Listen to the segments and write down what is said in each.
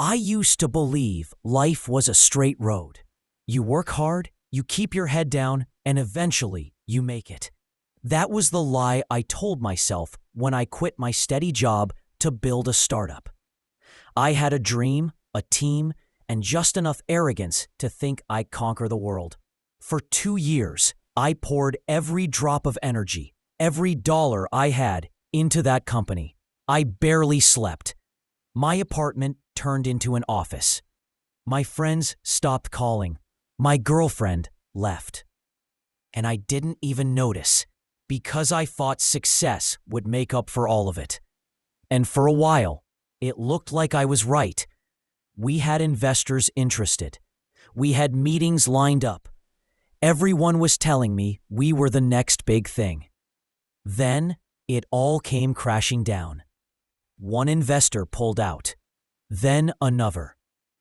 I used to believe life was a straight road. You work hard, you keep your head down, and eventually you make it. That was the lie I told myself when I quit my steady job to build a startup. I had a dream, a team, and just enough arrogance to think I'd conquer the world. For 2 years, I poured every drop of energy, every dollar I had, into that company. I barely slept. My apartment turned into an office. My friends stopped calling. My girlfriend left. And I didn't even notice, because I thought success would make up for all of it. And for a while, it looked like I was right. We had investors interested. We had meetings lined up. Everyone was telling me we were the next big thing. Then it all came crashing down. One investor pulled out. Then another.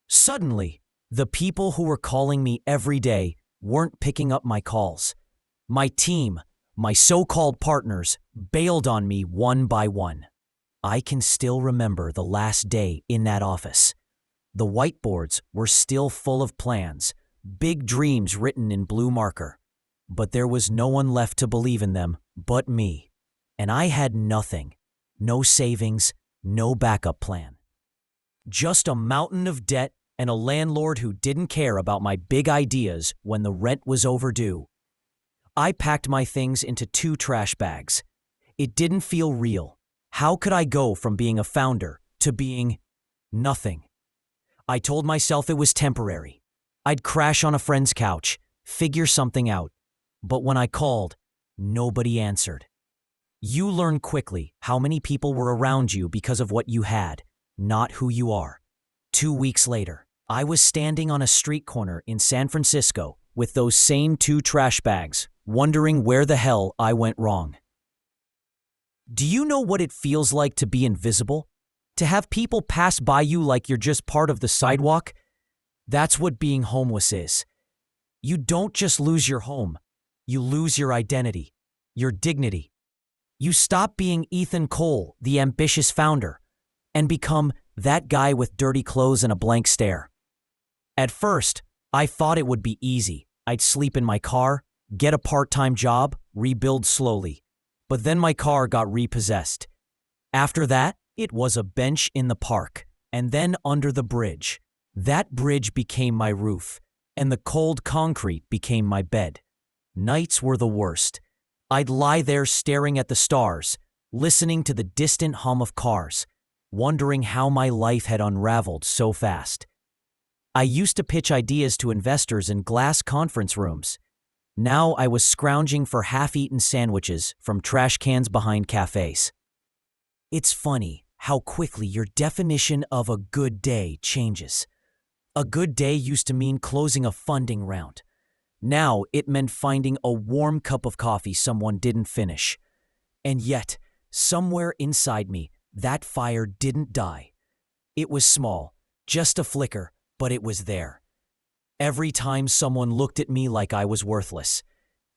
Suddenly, the people who were calling me every day weren't picking up my calls. My team, my so-called partners, bailed on me one by one. I can still remember the last day in that office. The whiteboards were still full of plans, big dreams written in blue marker. But there was no one left to believe in them but me. And I had nothing. No savings, no backup plan. Just a mountain of debt and a landlord who didn't care about my big ideas when the rent was overdue. I packed my things into 2 trash bags. It didn't feel real. How could I go from being a founder to being nothing? I told myself it was temporary. I'd crash on a friend's couch, figure something out. But when I called, nobody answered. You learn quickly how many people were around you because of what you had, not who you are. 2 weeks later, I was standing on a street corner in San Francisco with those same 2 trash bags, wondering where the hell I went wrong. Do you know what it feels like to be invisible? To have people pass by you like you're just part of the sidewalk? That's what being homeless is. You don't just lose your home. You lose your identity, your dignity. You stop being Ethan Cole, the ambitious founder, and become that guy with dirty clothes and a blank stare. At first, I thought it would be easy. I'd sleep in my car, get a part-time job, rebuild slowly. But then my car got repossessed. After that, it was a bench in the park, and then under the bridge. That bridge became my roof, and the cold concrete became my bed. Nights were the worst. I'd lie there staring at the stars, listening to the distant hum of cars, wondering how my life had unraveled so fast. I used to pitch ideas to investors in glass conference rooms. Now I was scrounging for half-eaten sandwiches from trash cans behind cafes. It's funny how quickly your definition of a good day changes. A good day used to mean closing a funding round. Now it meant finding a warm cup of coffee someone didn't finish. And yet, somewhere inside me, that fire didn't die. It was small, just a flicker, but it was there. Every time someone looked at me like I was worthless,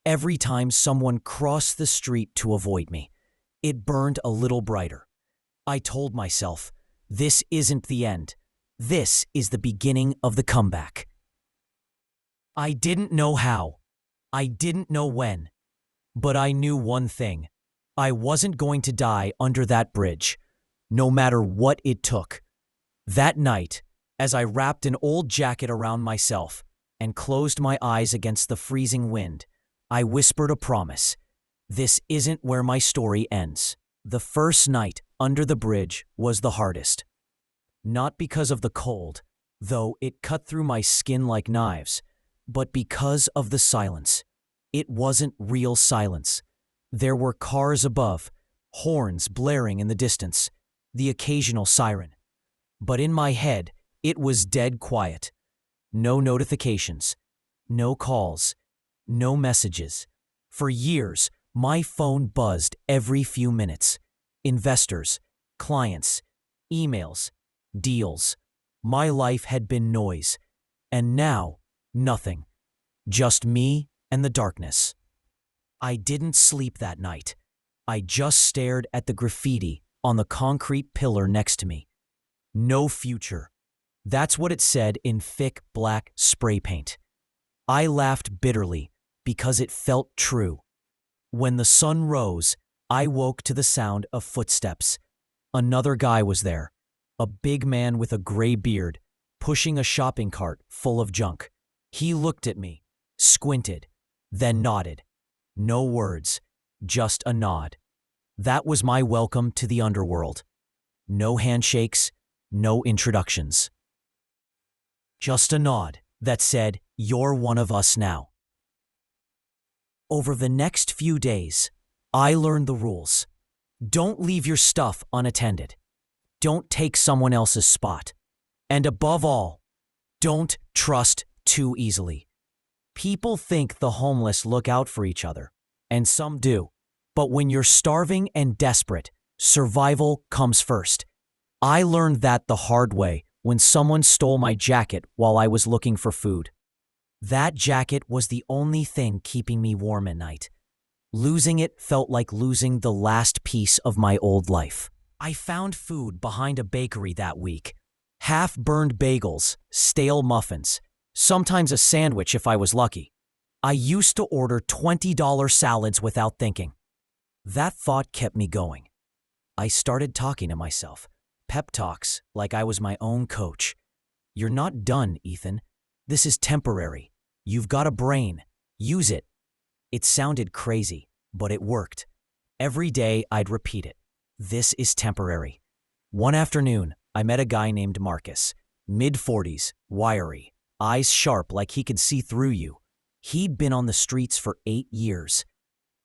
every time someone crossed the street to avoid me, it burned a little brighter. I told myself, this isn't the end. This is the beginning of the comeback. I didn't know how. I didn't know when. But I knew one thing. I wasn't going to die under that bridge, no matter what it took. That night, as I wrapped an old jacket around myself and closed my eyes against the freezing wind, I whispered a promise. This isn't where my story ends. The first night under the bridge was the hardest. Not because of the cold, though it cut through my skin like knives, but because of the silence. It wasn't real silence. There were cars above, horns blaring in the distance, the occasional siren. But in my head, it was dead quiet. No notifications, no calls, no messages. For years, my phone buzzed every few minutes. Investors, clients, emails, deals. My life had been noise. And now, nothing. Just me and the darkness. I didn't sleep that night. I just stared at the graffiti on the concrete pillar next to me. No future. That's what it said in thick black spray paint. I laughed bitterly because it felt true. When the sun rose, I woke to the sound of footsteps. Another guy was there, a big man with a gray beard, pushing a shopping cart full of junk. He looked at me, squinted, then nodded. No words, just a nod. That was my welcome to the underworld. No handshakes, no introductions. Just a nod that said, "You're one of us now." Over the next few days, I learned the rules. Don't leave your stuff unattended. Don't take someone else's spot. And above all, don't trust too easily. People think the homeless look out for each other, and some do. But when you're starving and desperate, survival comes first. I learned that the hard way when someone stole my jacket while I was looking for food. That jacket was the only thing keeping me warm at night. Losing it felt like losing the last piece of my old life. I found food behind a bakery that week. Half-burned bagels, stale muffins, sometimes a sandwich if I was lucky. I used to order $20 salads without thinking. That thought kept me going. I started talking to myself. Pep talks like I was my own coach. "You're not done, Ethan. This is temporary. You've got a brain. Use it." It sounded crazy, but it worked. Every day I'd repeat it. This is temporary. One afternoon, I met a guy named Marcus. Mid-40s, wiry, eyes sharp like he could see through you. He'd been on the streets for 8 years.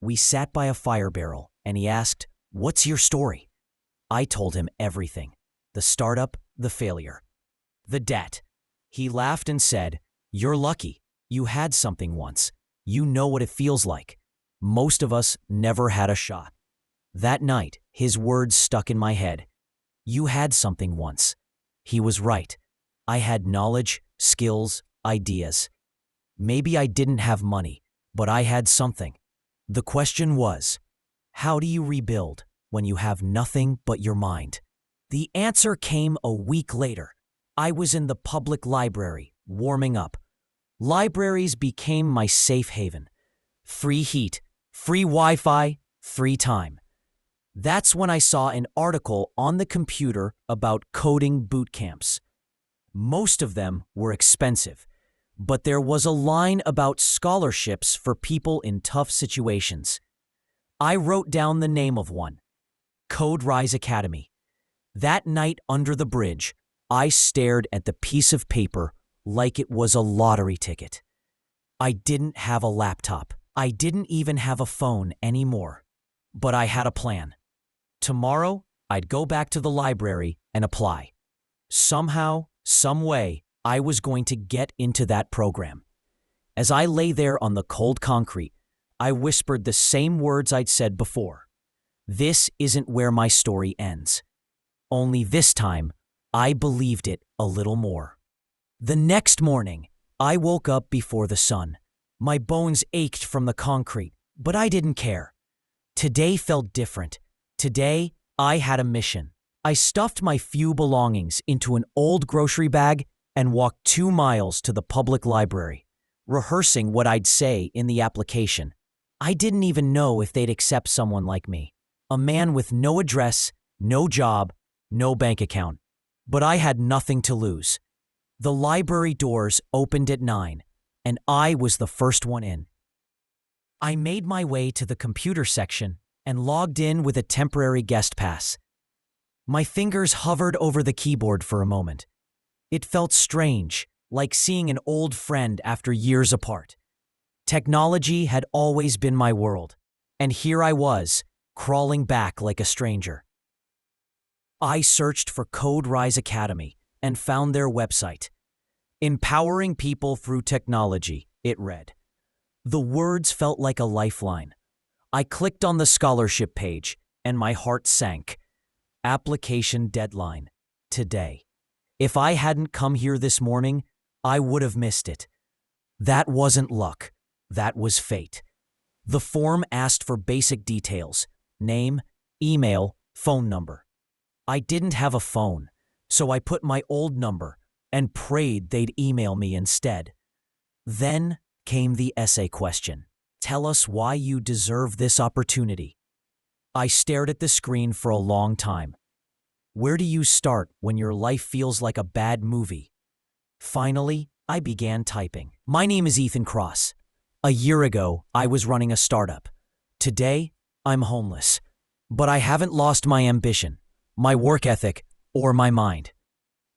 We sat by a fire barrel, and he asked, "What's your story?" I told him everything. The startup, the failure, the debt. He laughed and said, "You're lucky. You had something once. You know what it feels like. Most of us never had a shot." That night, his words stuck in my head. You had something once. He was right. I had knowledge, skills, ideas. Maybe I didn't have money, but I had something. The question was, how do you rebuild when you have nothing but your mind? The answer came a week later. I was in the public library, warming up. Libraries became my safe haven. Free heat, free Wi-Fi, free time. That's when I saw an article on the computer about coding boot camps. Most of them were expensive, but there was a line about scholarships for people in tough situations. I wrote down the name of one, Code Rise Academy. That night under the bridge, I stared at the piece of paper like it was a lottery ticket. I didn't have a laptop. I didn't even have a phone anymore. But I had a plan. Tomorrow, I'd go back to the library and apply. Somehow, some way, I was going to get into that program. As I lay there on the cold concrete, I whispered the same words I'd said before. This isn't where my story ends. Only this time, I believed it a little more. The next morning, I woke up before the sun. My bones ached from the concrete, but I didn't care. Today felt different. Today, I had a mission. I stuffed my few belongings into an old grocery bag and walked 2 miles to the public library, rehearsing what I'd say in the application. I didn't even know if they'd accept someone like me, a man with no address, no job, no bank account. But I had nothing to lose. The library doors opened at 9, and I was the first one in. I made my way to the computer section and logged in with a temporary guest pass. My fingers hovered over the keyboard for a moment. It felt strange, like seeing an old friend after years apart. Technology had always been my world, and here I was, crawling back like a stranger. I searched for Code Rise Academy and found their website. Empowering people through technology, it read. The words felt like a lifeline. I clicked on the scholarship page, and my heart sank. Application deadline. Today. If I hadn't come here this morning, I would have missed it. That wasn't luck. That was fate. The form asked for basic details: name, email, phone number. I didn't have a phone, so I put my old number, and prayed they'd email me instead. Then came the essay question. Tell us why you deserve this opportunity. I stared at the screen for a long time. Where do you start when your life feels like a bad movie? Finally, I began typing. My name is Ethan Cross. A year ago, I was running a startup. Today, I'm homeless. But I haven't lost my ambition, my work ethic, or my mind.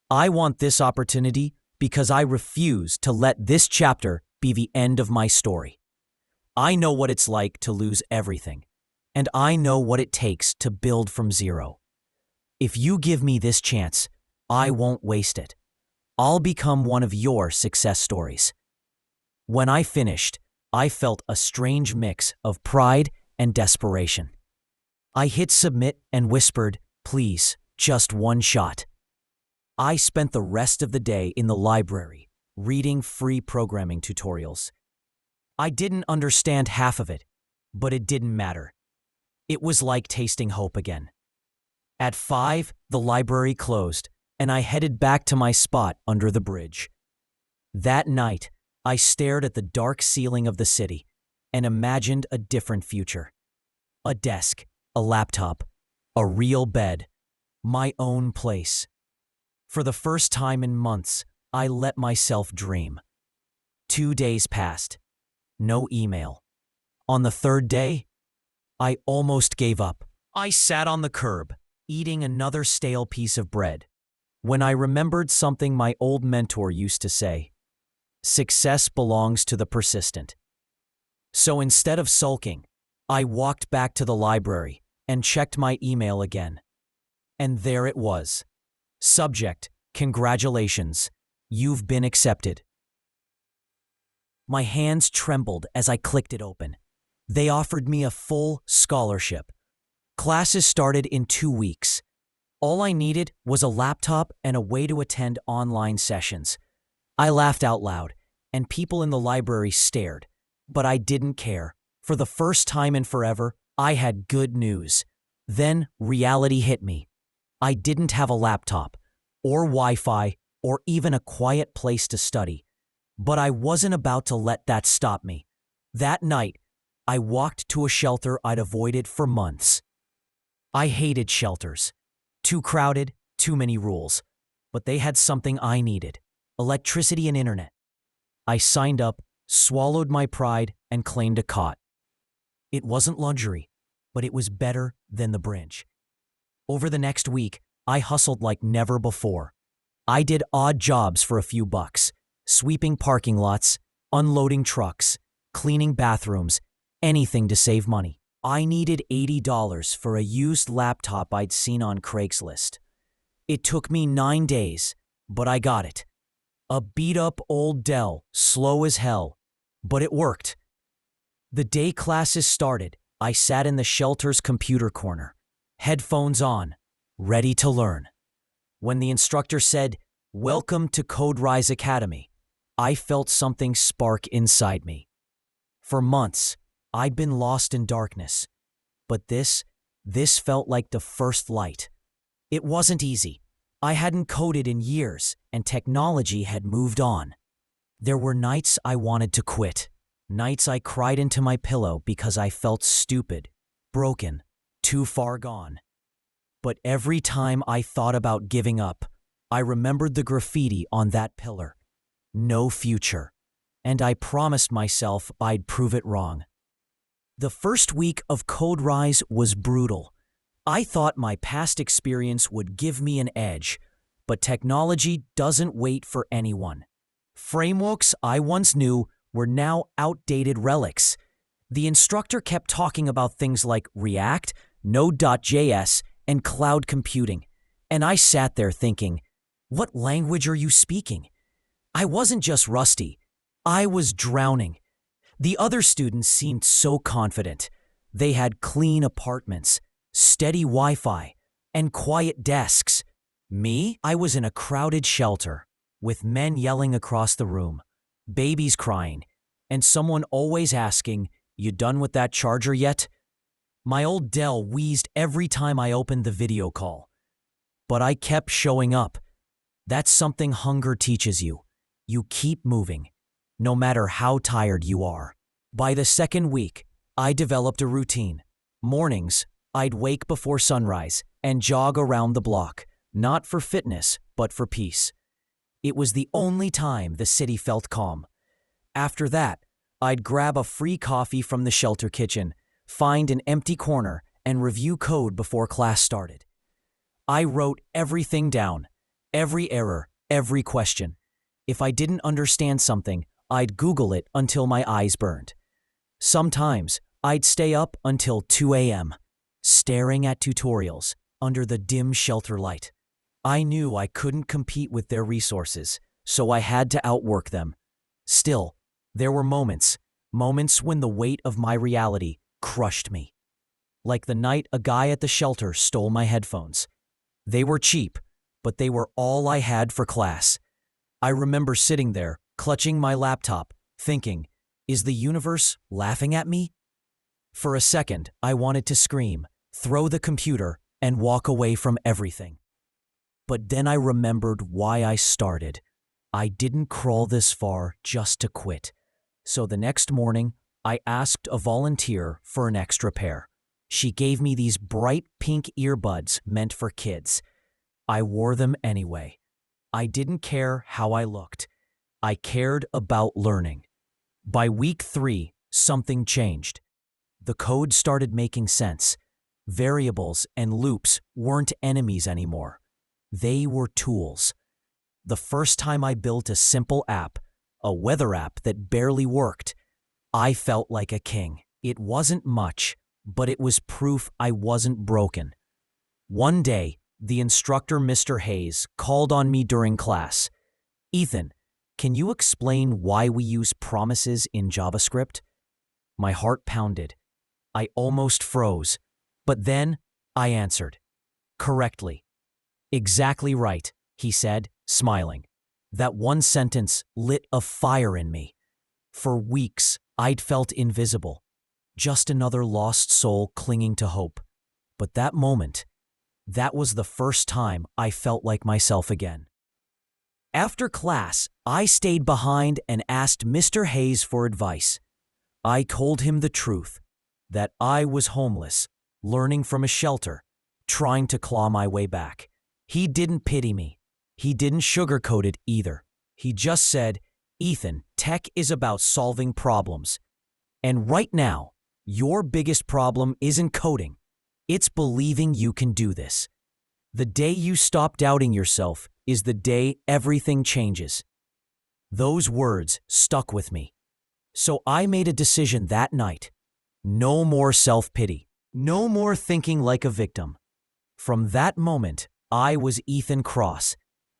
I want this opportunity because I refuse to let this chapter be the end of my story. I know what it's like to lose everything, and I know what it takes to build from zero. If you give me this chance, I won't waste it. I'll become one of your success stories. When I finished, I felt a strange mix of pride and desperation. I hit submit and whispered, please, just one shot. I spent the rest of the day in the library, reading free programming tutorials. I didn't understand half of it, but it didn't matter. It was like tasting hope again. At 5, the library closed, and I headed back to my spot under the bridge. That night, I stared at the dark ceiling of the city and imagined a different future. A desk, a laptop, a real bed, my own place. For the first time in months, I let myself dream. 2 days passed. No email. On the 3rd day, I almost gave up. I sat on the curb, eating another stale piece of bread, when I remembered something my old mentor used to say: success belongs to the persistent. So instead of sulking, I walked back to the library and checked my email again. And there it was. Subject, congratulations, you've been accepted. My hands trembled as I clicked it open. They offered me a full scholarship. Classes started in 2 weeks. All I needed was a laptop and a way to attend online sessions. I laughed out loud, and people in the library stared, but I didn't care. For the first time in forever, I had good news. Then reality hit me. I didn't have a laptop, or Wi-Fi, or even a quiet place to study. But I wasn't about to let that stop me. That night, I walked to a shelter I'd avoided for months. I hated shelters. Too crowded, too many rules. But they had something I needed: electricity and internet. I signed up, swallowed my pride, and claimed a cot. It wasn't luxury, but it was better than the bridge. Over the next week, I hustled like never before. I did odd jobs for a few bucks, sweeping parking lots, unloading trucks, cleaning bathrooms, anything to save money. I needed $80 for a used laptop I'd seen on Craigslist. It took me 9 days, but I got it. A beat-up old Dell, slow as hell, but it worked. The day classes started, I sat in the shelter's computer corner, headphones on, ready to learn. When the instructor said, "Welcome to CodeRise Academy," I felt something spark inside me. For months, I'd been lost in darkness, but this felt like the first light. It wasn't easy. I hadn't coded in years, and technology had moved on. There were nights I wanted to quit, nights I cried into my pillow because I felt stupid, broken, too far gone. But every time I thought about giving up, I remembered the graffiti on that pillar. No future. And I promised myself I'd prove it wrong. The first week of CodeRise was brutal. I thought my past experience would give me an edge, but technology doesn't wait for anyone. Frameworks I once knew were now outdated relics. The instructor kept talking about things like React, Node.js, and cloud computing, and I sat there thinking, what language are you speaking? I wasn't just rusty. I was drowning. The other students seemed so confident. They had clean apartments, steady Wi-Fi, and quiet desks. Me? I was in a crowded shelter, with men yelling across the room, babies crying, and someone always asking, "You done with that charger yet?" My old Dell wheezed every time I opened the video call. But I kept showing up. That's something hunger teaches you. You keep moving, no matter how tired you are. By the second week, I developed a routine. Mornings, I'd wake before sunrise and jog around the block, not for fitness, but for peace. It was the only time the city felt calm. After that, I'd grab a free coffee from the shelter kitchen, find an empty corner, and review code before class started. I wrote everything down, every error, every question. If I didn't understand something, I'd Google it until my eyes burned. Sometimes, I'd stay up until 2 a.m., staring at tutorials under the dim shelter light. I knew I couldn't compete with their resources, so I had to outwork them. Still, there were moments when the weight of my reality crushed me. Like the night a guy at the shelter stole my headphones. They were cheap, but they were all I had for class. I remember sitting there, clutching my laptop, thinking, is the universe laughing at me? For a second, I wanted to scream, throw the computer, and walk away from everything. But then I remembered why I started. I didn't crawl this far just to quit. So the next morning, I asked a volunteer for an extra pair. She gave me these bright pink earbuds meant for kids. I wore them anyway. I didn't care how I looked. I cared about learning. By week 3, something changed. The code started making sense. Variables and loops weren't enemies anymore. They were tools. The first time I built a simple app, a weather app that barely worked, I felt like a king. It wasn't much, but it was proof I wasn't broken. One day, the instructor, Mr. Hayes, called on me during class. Ethan, can you explain why we use promises in JavaScript? My heart pounded. I almost froze, but then I answered. Correctly. Exactly right, he said, smiling. That one sentence lit a fire in me. For weeks, I'd felt invisible, just another lost soul clinging to hope. But that moment, that was the first time I felt like myself again. After class, I stayed behind and asked Mr. Hayes for advice. I told him the truth, that I was homeless, learning from a shelter, trying to claw my way back. He didn't pity me. He didn't sugarcoat it either. He just said, Ethan, tech is about solving problems. And right now, your biggest problem isn't coding. It's believing you can do this. The day you stop doubting yourself is the day everything changes. Those words stuck with me. So I made a decision that night. No more self-pity. No more thinking like a victim. From that moment, I was Ethan Cross,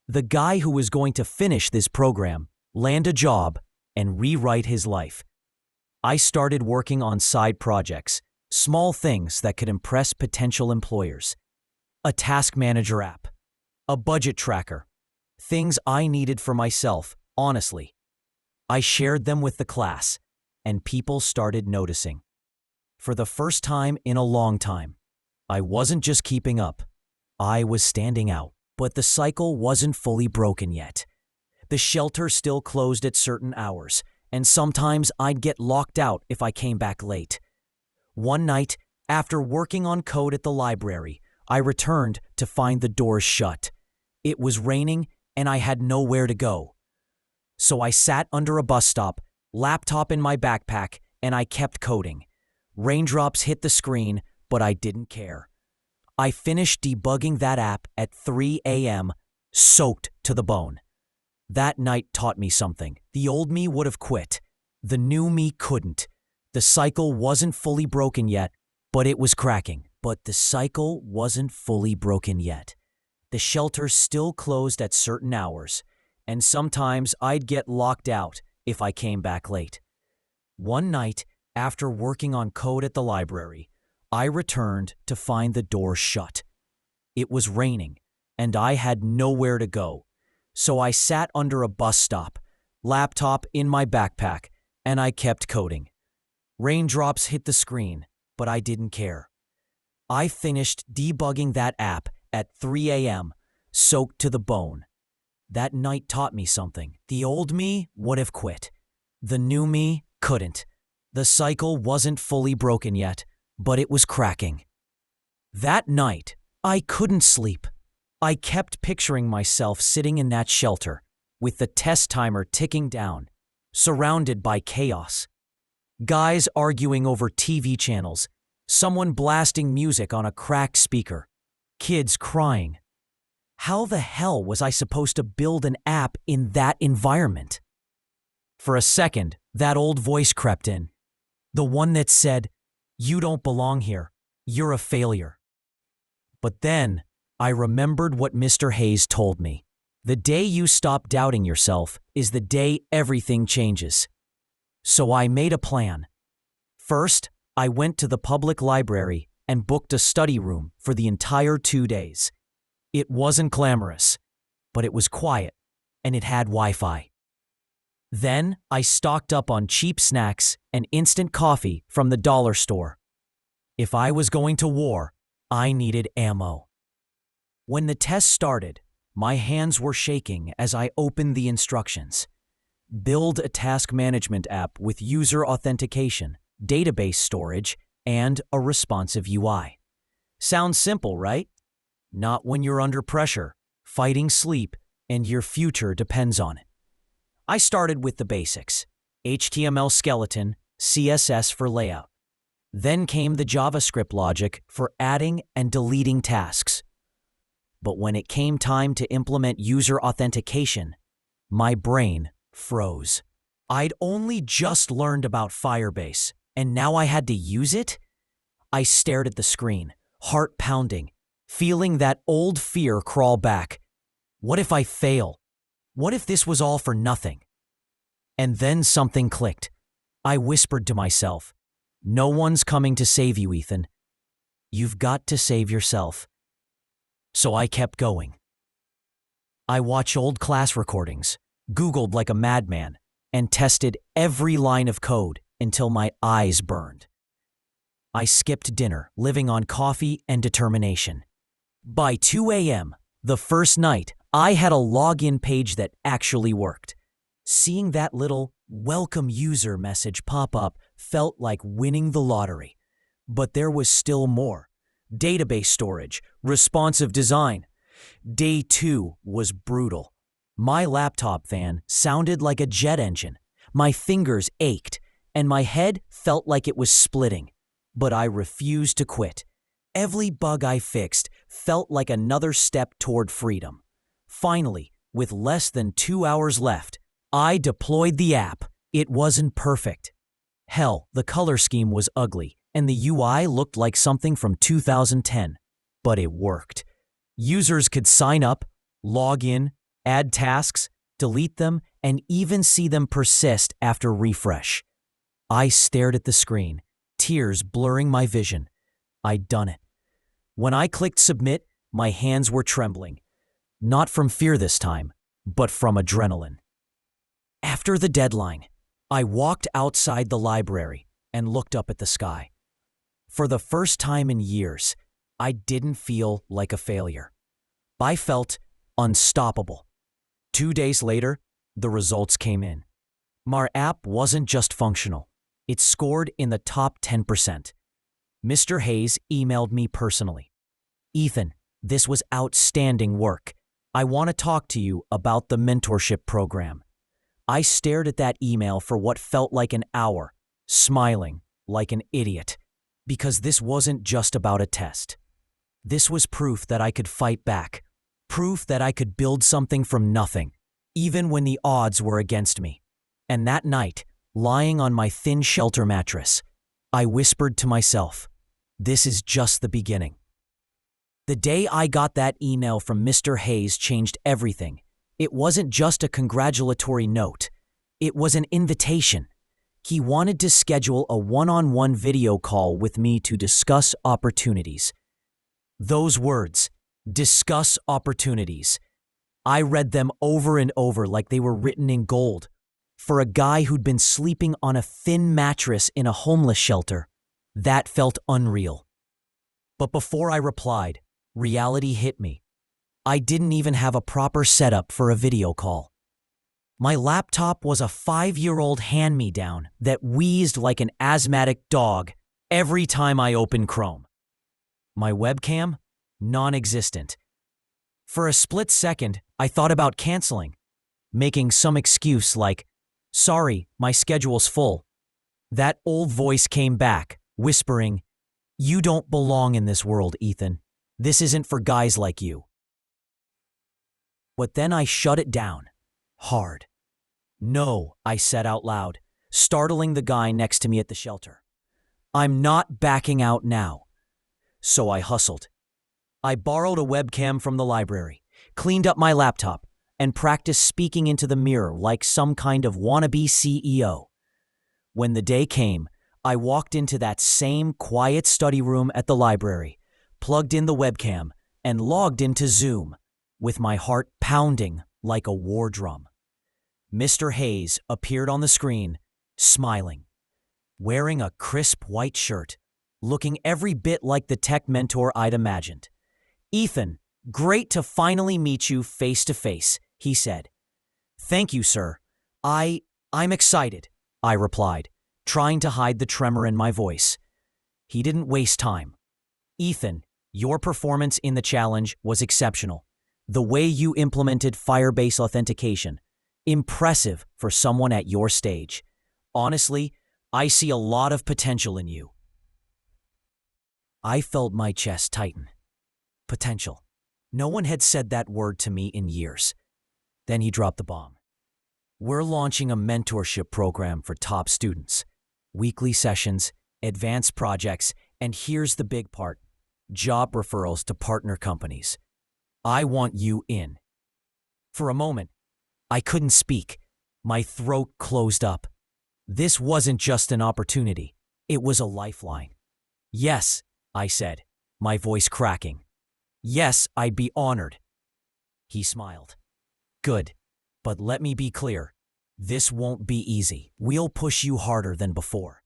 the guy who was going to finish this program, land a job, and rewrite his life. I started working on side projects, small things that could impress potential employers. A task manager app, a budget tracker, things I needed for myself, honestly. I shared them with the class, and people started noticing. For the first time in a long time, I wasn't just keeping up. I was standing out. But the cycle wasn't fully broken yet. The shelter still closed at certain hours, and sometimes I'd get locked out if I came back late. One night, after working on code at the library, I returned to find the doors shut. It was raining, and I had nowhere to go. So I sat under a bus stop, laptop in my backpack, and I kept coding. Raindrops hit the screen, but I didn't care. I finished debugging that app at 3 a.m., soaked to the bone. That night taught me something. The old me would have quit. The new me couldn't. The cycle wasn't fully broken yet, but it was cracking. But the cycle wasn't fully broken yet. The shelter still closed at certain hours, and sometimes I'd get locked out if I came back late. One night, after working on code at the library, I returned to find the door shut. It was raining, and I had nowhere to go, so I sat under a bus stop, laptop in my backpack, and I kept coding. Raindrops hit the screen, but I didn't care. I finished debugging that app at 3 a.m., soaked to the bone. That night taught me something. The old me would have quit. The new me couldn't. The cycle wasn't fully broken yet, but it was cracking. That night, I couldn't sleep. I kept picturing myself sitting in that shelter, with the test timer ticking down, surrounded by chaos. Guys arguing over TV channels, someone blasting music on a cracked speaker, kids crying. How the hell was I supposed to build an app in that environment? For a second, that old voice crept in. The one that said, "You don't belong here. You're a failure." But then, I remembered what Mr. Hayes told me. The day you stop doubting yourself is the day everything changes. So I made a plan. First, I went to the public library and booked a study room for the entire 2 days. It wasn't glamorous, but it was quiet, and it had Wi-Fi. Then I stocked up on cheap snacks and instant coffee from the dollar store. If I was going to war, I needed ammo. When the test started, my hands were shaking as I opened the instructions. Build a task management app with user authentication, database storage, and a responsive UI. Sounds simple, right? Not when you're under pressure, fighting sleep, and your future depends on it. I started with the basics: HTML skeleton, CSS for layout. Then came the JavaScript logic for adding and deleting tasks. But when it came time to implement user authentication, my brain froze. I'd only just learned about Firebase, and now I had to use it? I stared at the screen, heart pounding, feeling that old fear crawl back. What if I fail? What if this was all for nothing? And then something clicked. I whispered to myself, "No one's coming to save you, Ethan. You've got to save yourself." So I kept going. I watched old class recordings, Googled like a madman, and tested every line of code until my eyes burned. I skipped dinner, living on coffee and determination. By 2 a.m., the first night, I had a login page that actually worked. Seeing that little "welcome user" message pop up felt like winning the lottery. But there was still more. Database storage, responsive design. Day 2 was brutal. My laptop fan sounded like a jet engine. My fingers ached, and my head felt like it was splitting. But I refused to quit. Every bug I fixed felt like another step toward freedom. Finally, with less than 2 hours left, I deployed the app. It wasn't perfect. Hell, the color scheme was ugly, and the UI looked like something from 2010. But it worked. Users could sign up, log in, add tasks, delete them, and even see them persist after refresh. I stared at the screen, tears blurring my vision. I'd done it. When I clicked submit, my hands were trembling. Not from fear this time, but from adrenaline. After the deadline, I walked outside the library and looked up at the sky. For the first time in years, I didn't feel like a failure. I felt unstoppable. 2 days later, the results came in. My app wasn't just functional. It scored in the top 10%. Mr. Hayes emailed me personally. "Ethan, this was outstanding work. I want to talk to you about the mentorship program." I stared at that email for what felt like an hour, smiling like an idiot, because this wasn't just about a test. This was proof that I could fight back, proof that I could build something from nothing, even when the odds were against me. And that night, lying on my thin shelter mattress, I whispered to myself, "This is just the beginning." The day I got that email from Mr. Hayes changed everything. It wasn't just a congratulatory note. It was an invitation. He wanted to schedule a one-on-one video call with me to discuss opportunities. Those words, discuss opportunities. I read them over and over like they were written in gold. For a guy who'd been sleeping on a thin mattress in a homeless shelter, that felt unreal. But before I replied, reality hit me. I didn't even have a proper setup for a video call. My laptop was a 5-year-old hand-me-down that wheezed like an asthmatic dog every time I opened Chrome. My webcam? Non-existent. For a split second, I thought about canceling, making some excuse like, "Sorry, my schedule's full." That old voice came back, whispering, "You don't belong in this world, Ethan. This isn't for guys like you." But then I shut it down. Hard. "No," I said out loud, startling the guy next to me at the shelter. "I'm not backing out now." So I hustled. I borrowed a webcam from the library, cleaned up my laptop, and practiced speaking into the mirror like some kind of wannabe CEO. When the day came, I walked into that same quiet study room at the library, plugged in the webcam, and logged into Zoom, with my heart pounding like a war drum. Mr. Hayes appeared on the screen, smiling, wearing a crisp white shirt, looking every bit like the tech mentor I'd imagined. "Ethan, great to finally meet you face to face," he said. "Thank you, sir. I'm excited," I replied, trying to hide the tremor in my voice. He didn't waste time. "Ethan, your performance in the challenge was exceptional. The way you implemented Firebase authentication, impressive for someone at your stage. Honestly, I see a lot of potential in you." I felt my chest tighten. Potential. No one had said that word to me in years. Then he dropped the bomb. "We're launching a mentorship program for top students. Weekly sessions, advanced projects, and here's the big part: job referrals to partner companies. I want you in." For a moment, I couldn't speak. My throat closed up. This wasn't just an opportunity. It was a lifeline. "Yes," I said, my voice cracking. "Yes, I'd be honored." He smiled. "Good, but let me be clear. This won't be easy. We'll push you harder than before.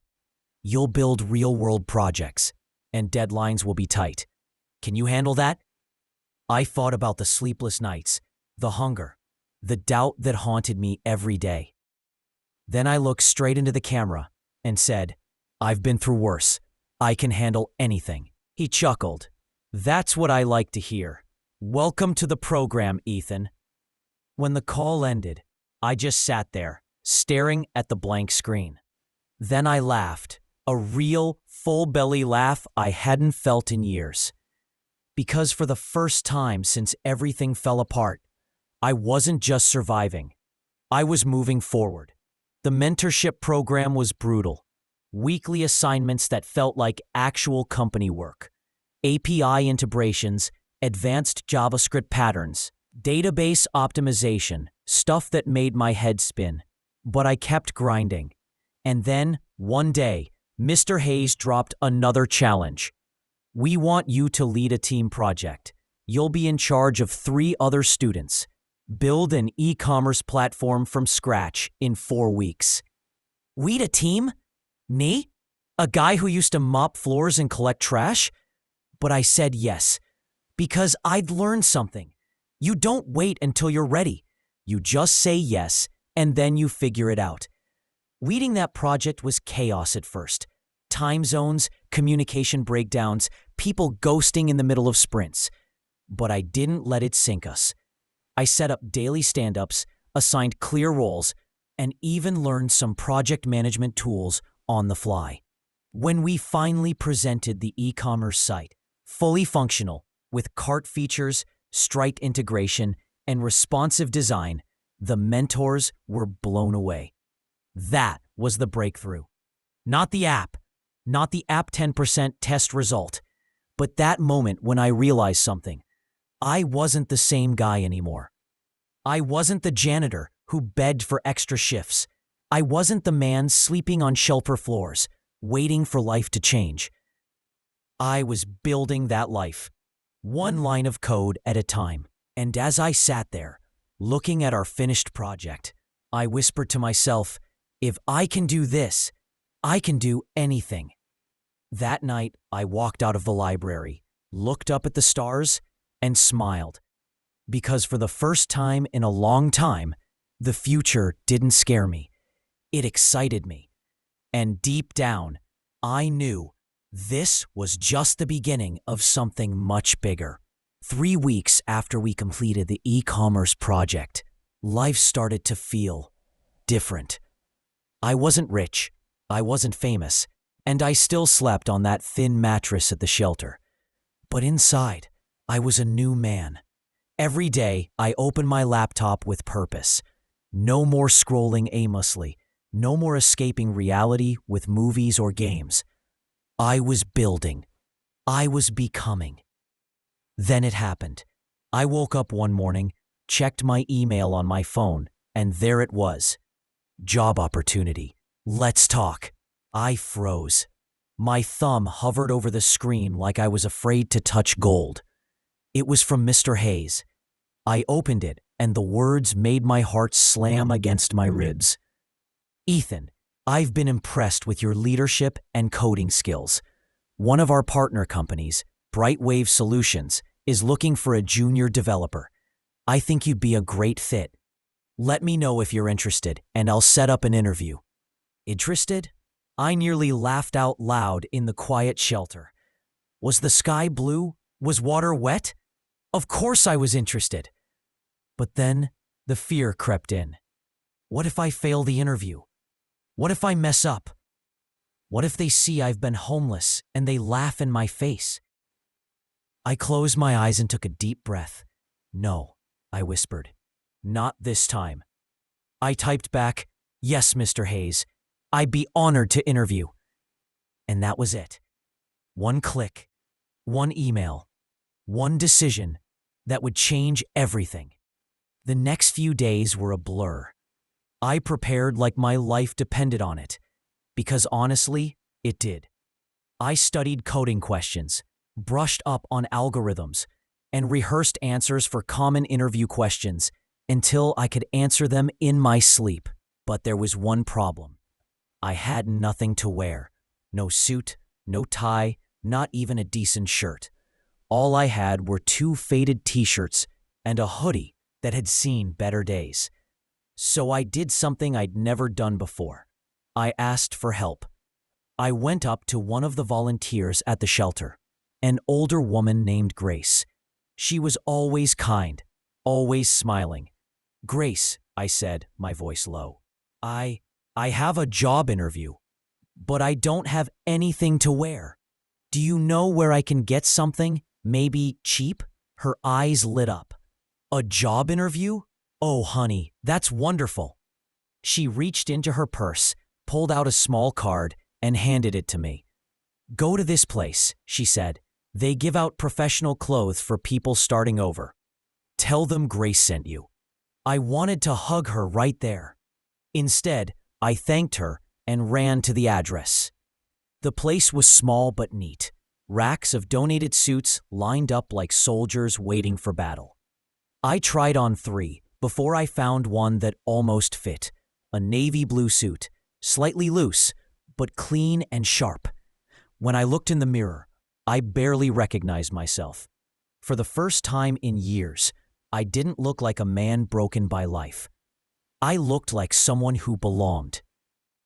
You'll build real-world projects, and deadlines will be tight. Can you handle that?" I thought about the sleepless nights, the hunger, the doubt that haunted me every day. Then I looked straight into the camera and said, "I've been through worse. I can handle anything." He chuckled. "That's what I like to hear. Welcome to the program, Ethan." When the call ended, I just sat there, staring at the blank screen. Then I laughed, a real, full-belly laugh I hadn't felt in years. Because for the first time since everything fell apart, I wasn't just surviving. I was moving forward. The mentorship program was brutal. Weekly assignments that felt like actual company work. API integrations, advanced JavaScript patterns, database optimization, stuff that made my head spin. But I kept grinding. And then, one day, Mr. Hayes dropped another challenge. "We want you to lead a team project. You'll be in charge of 3 other students. Build an e-commerce platform from scratch in 4 weeks." "Lead a team? Me? A guy who used to mop floors and collect trash?" But I said yes, because I'd learned something. You don't wait until you're ready. You just say yes, and then you figure it out. Leading that project was chaos at first. Time zones, communication breakdowns, people ghosting in the middle of sprints. But I didn't let it sink us. I set up daily stand-ups, assigned clear roles, and even learned some project management tools on the fly. When we finally presented the e-commerce site, fully functional, with cart features, Stripe integration, and responsive design, the mentors were blown away. That was the breakthrough. Not the app 10% test result, but that moment when I realized something. I wasn't the same guy anymore. I wasn't the janitor who begged for extra shifts. I wasn't the man sleeping on shelter floors, waiting for life to change. I was building that life, one line of code at a time. And as I sat there, looking at our finished project, I whispered to myself, if I can do this, I can do anything. That night, I walked out of the library, looked up at the stars, and smiled. because for the first time in a long time, the future didn't scare me. It excited me. And deep down, I knew this was just the beginning of something much bigger. 3 weeks after we completed the e-commerce project, life started to feel different. I wasn't rich, I wasn't famous, and I still slept on that thin mattress at the shelter. But inside, I was a new man. Every day, I opened my laptop with purpose. No more scrolling aimlessly. No more escaping reality with movies or games. I was building. I was becoming. Then it happened. I woke up one morning, checked my email on my phone, and there it was. Job opportunity. Let's talk. I froze. My thumb hovered over the screen like I was afraid to touch gold. It was from Mr. Hayes. I opened it, and the words made my heart slam against my ribs. Ethan, I've been impressed with your leadership and coding skills. One of our partner companies, Brightwave Solutions, is looking for a junior developer. I think you'd be a great fit. Let me know if you're interested, and I'll set up an interview. Interested? I nearly laughed out loud in the quiet shelter. Was the sky blue? Was water wet? Of course I was interested. But then the fear crept in. What if I fail the interview? What if I mess up? What if they see I've been homeless and they laugh in my face? I closed my eyes and took a deep breath. No, I whispered. Not this time. I typed back, yes, Mr. Hayes. I'd be honored to interview. And that was it. One click, one email, one decision that would change everything. The next few days were a blur. I prepared like my life depended on it, because honestly, it did. I studied coding questions, brushed up on algorithms, and rehearsed answers for common interview questions until I could answer them in my sleep. But there was one problem. I had nothing to wear. No suit, no tie, not even a decent shirt. All I had were 2 faded t-shirts and a hoodie that had seen better days. So I did something I'd never done before. I asked for help. I went up to one of the volunteers at the shelter, an older woman named Grace. She was always kind, always smiling. Grace, I said, my voice low. I have a job interview, but I don't have anything to wear. Do you know where I can get something, maybe cheap? Her eyes lit up. A job interview? Oh, honey, that's wonderful. She reached into her purse, pulled out a small card, and handed it to me. Go to this place, she said. They give out professional clothes for people starting over. Tell them Grace sent you. I wanted to hug her right there. Instead, I thanked her and ran to the address. The place was small but neat. Racks of donated suits lined up like soldiers waiting for battle. I tried on 3 before I found one that almost fit. A navy blue suit, slightly loose, but clean and sharp. When I looked in the mirror, I barely recognized myself. For the first time in years, I didn't look like a man broken by life. I looked like someone who belonged.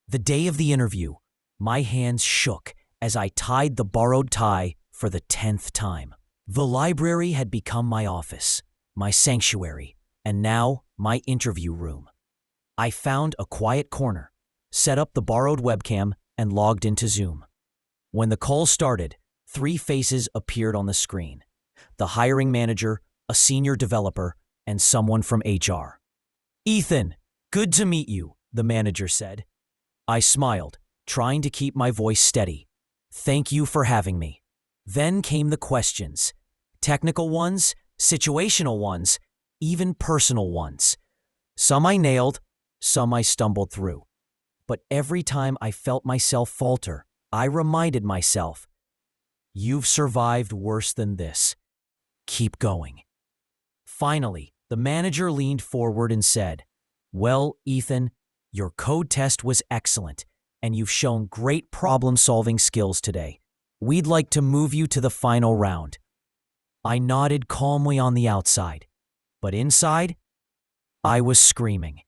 The day of the interview, my hands shook as I tied the borrowed tie for the 10th time. The library had become my office, my sanctuary, and now my interview room. I found a quiet corner, set up the borrowed webcam, and logged into Zoom. When the call started, 3 faces appeared on the screen. The hiring manager, a senior developer, and someone from HR. Ethan, good to meet you, the manager said. I smiled, trying to keep my voice steady. Thank you for having me. Then came the questions. Technical ones, situational ones, even personal ones. Some I nailed, some I stumbled through. But every time I felt myself falter, I reminded myself, you've survived worse than this. Keep going. Finally, the manager leaned forward and said, well, Ethan, your code test was excellent, and you've shown great problem-solving skills today. We'd like to move you to the final round. I nodded calmly on the outside. But inside, I was screaming.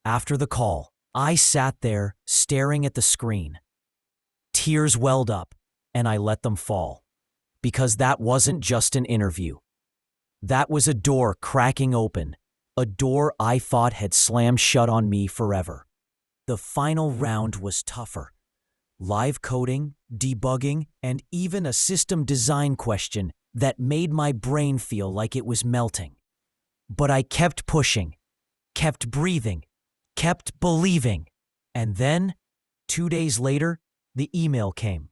After the call, I sat there staring at the screen. Tears welled up, and I let them fall. Because that wasn't just an interview. That was a door cracking open, a door I thought had slammed shut on me forever. The final round was tougher. Live coding, debugging, and even a system design question that made my brain feel like it was melting. But I kept pushing, kept breathing, kept believing. And then, 2 days later, the email came.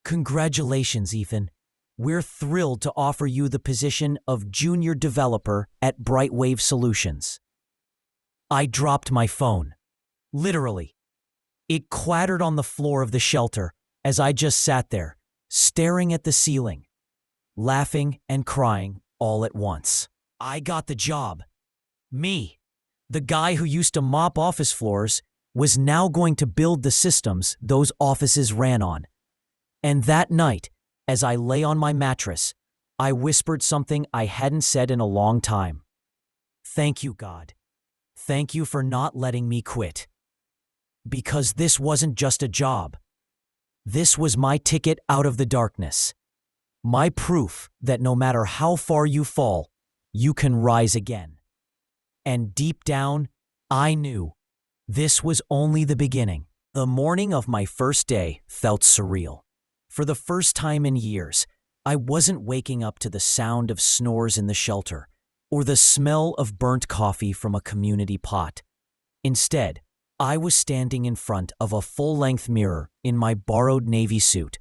Congratulations, Ethan. We're thrilled to offer you the position of junior developer at Brightwave Solutions. I dropped my phone. Literally. It clattered on the floor of the shelter as I just sat there, staring at the ceiling, laughing and crying all at once. I got the job. Me, the guy who used to mop office floors, was now going to build the systems those offices ran on. And that night, as I lay on my mattress, I whispered something I hadn't said in a long time. Thank you, God. Thank you for not letting me quit. Because this wasn't just a job. This was my ticket out of the darkness. My proof that no matter how far you fall, you can rise again. And deep down, I knew this was only the beginning. The morning of my first day felt surreal. For the first time in years, I wasn't waking up to the sound of snores in the shelter or the smell of burnt coffee from a community pot. Instead, I was standing in front of a full-length mirror in my borrowed navy suit,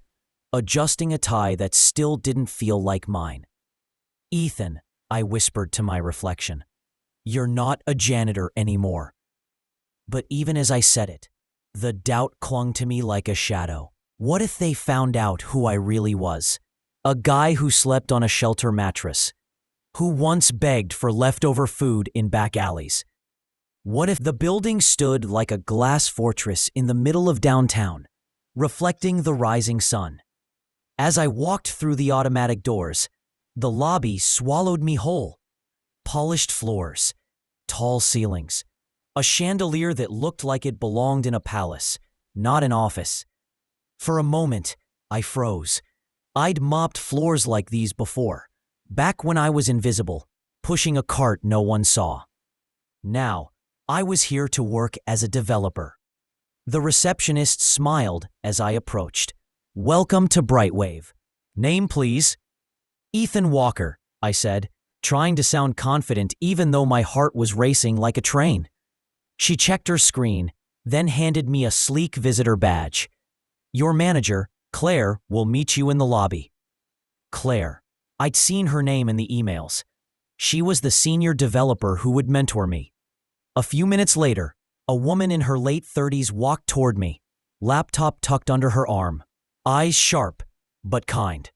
adjusting a tie that still didn't feel like mine. Ethan, I whispered to my reflection, you're not a janitor anymore. But even as I said it, the doubt clung to me like a shadow. What if they found out who I really was? A guy who slept on a shelter mattress, who once begged for leftover food in back alleys. What if the building stood like a glass fortress in the middle of downtown, reflecting the rising sun? As I walked through the automatic doors, the lobby swallowed me whole. Polished floors, tall ceilings, a chandelier that looked like it belonged in a palace, not an office. For a moment, I froze. I'd mopped floors like these before, back when I was invisible, pushing a cart no one saw. Now, I was here to work as a developer. The receptionist smiled as I approached. Welcome to Brightwave. Name, please. Ethan Walker, I said, trying to sound confident even though my heart was racing like a train. She checked her screen, then handed me a sleek visitor badge. Your manager, Claire, will meet you in the lobby. Claire. I'd seen her name in the emails. She was the senior developer who would mentor me. A few minutes later, a woman in her late 30s walked toward me, laptop tucked under her arm, eyes sharp, but kind.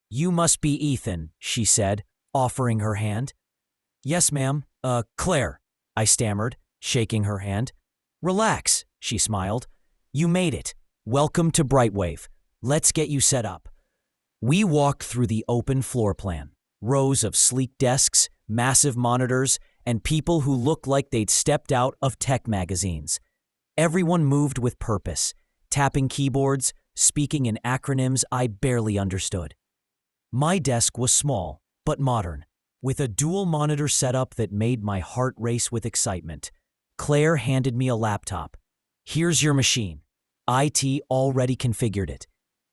You must be Ethan, she said, offering her hand. Yes, ma'am. Claire, I stammered, shaking her hand. Relax, she smiled. You made it. Welcome to Brightwave. Let's get you set up. We walked through the open floor plan, rows of sleek desks, massive monitors, and people who looked like they'd stepped out of tech magazines. Everyone moved with purpose, tapping keyboards, speaking in acronyms I barely understood. My desk was small, but modern, with a dual monitor setup that made my heart race with excitement. Claire handed me a laptop. Here's your machine. IT already configured it.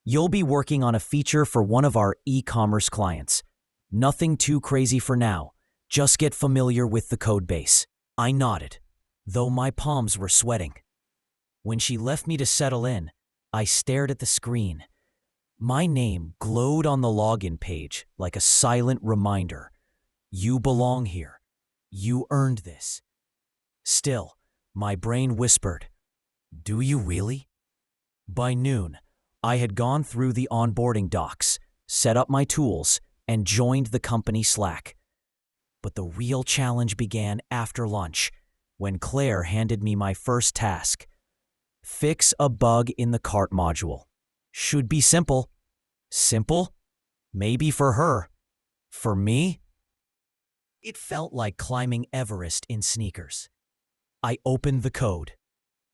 You'll be working on a feature for one of our e-commerce clients. Nothing too crazy for now. Just get familiar with the code base. I nodded, though my palms were sweating. When she left me to settle in, I stared at the screen. My name glowed on the login page like a silent reminder. You belong here. You earned this. Still, my brain whispered, do you really? By noon, I had gone through the onboarding docs, set up my tools, and joined the company Slack. But the real challenge began after lunch, when Claire handed me my first task. Fix a bug in the cart module. Should be simple. Simple? Maybe for her. For me? It felt like climbing Everest in sneakers. I opened the code.